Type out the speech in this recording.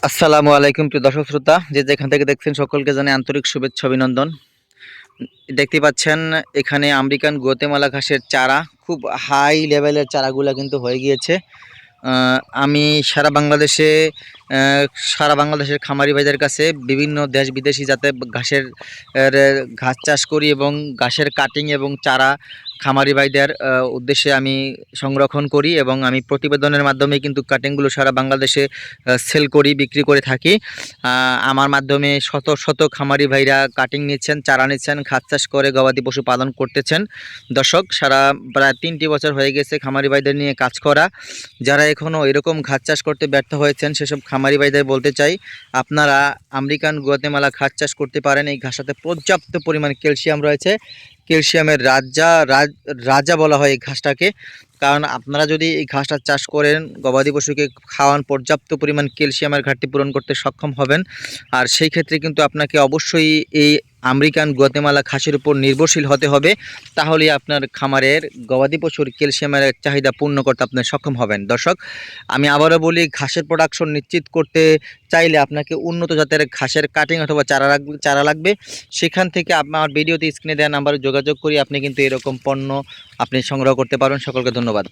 আসসালামু আলাইকুম প্রিয় দর্শক শ্রোতা, যে যেখান থেকে দেখছেন সকলকে জানাই আন্তরিক শুভেচ্ছা অভিনন্দন। দেখতে পাচ্ছেন এখানে আমেরিকান গুয়াতেমালা ঘাসের চারা, খুব হাই লেভেলের চারাগুলা কিন্তু হয়ে গিয়েছে। আমি সারা বাংলাদেশে সারা বাংলাদেশের খামারি ভাইদের কাছে বিভিন্ন দেশ বিদেশি যাতে ঘাস চাষ করি এবং ঘাসের কাটিং এবং চারা খামারি ভাইদের উদ্দেশ্যে আমি সংরক্ষণ করি এবং আমি প্রতিবেদনের মাধ্যমে কিন্তু কাটিংগুলো সারা বাংলাদেশে সেল করি, বিক্রি করে থাকি। আমার মাধ্যমে শত শত খামারি ভাইরা কাটিং নিচ্ছেন, চারা নিচ্ছেন, ঘাস চাষ করে গবাদি পশু পালন করতেছেন। দর্শক, সারা প্রায় 3টি বছর হয়ে গেছে খামারি ভাইদের নিয়ে কাজ করা। যারা এখনও এরকম ঘাস চাষ করতে ব্যর্থ হয়েছেন সেসব খামারি ভাইদের বলতে চাই, আপনারা আমেরিকান গুয়াতেমালা ঘাস চাষ করতে পারেন। এই ঘাসটাতে পর্যাপ্ত পরিমাণ ক্যালসিয়াম রয়েছে। ক্যালসিয়ামের রাজা বলা হয় এই ঘাসটাকে। কারণ আপনারা যদি এই ঘাসটা চাষ করেন, গবাদি পশুকে খাওয়ান, পর্যাপ্ত পরিমাণ ক্যালসিয়ামের ঘাটতি পূরণ করতে সক্ষম হবেন। আর সেই ক্ষেত্রে কিন্তু আপনাকে অবশ্যই এই আমেরিকান গুয়াতেমালা ঘাসের উপর নির্ভরশীল হতে হবে। তাহলেই আপনার খামারের গবাদি পশুর ক্যালসিয়ামের চাহিদা পূর্ণ করতে আপনি সক্ষম হবেন। দর্শক, আমি আবারও বলি, ঘাসের প্রোডাকশন নিশ্চিত করতে চাইলে আপনাকে উন্নত জাতের ঘাসের কাটিং অথবা চারা লাগবে। সেখান থেকে আমার ভিডিওতে স্ক্রিনে দেওয়া নাম্বারে যোগাযোগ করি আপনি কিন্তু এরকম পণ্য আপনি সংগ্রহ করতে পারেন। সকলকে ধন্যবাদ।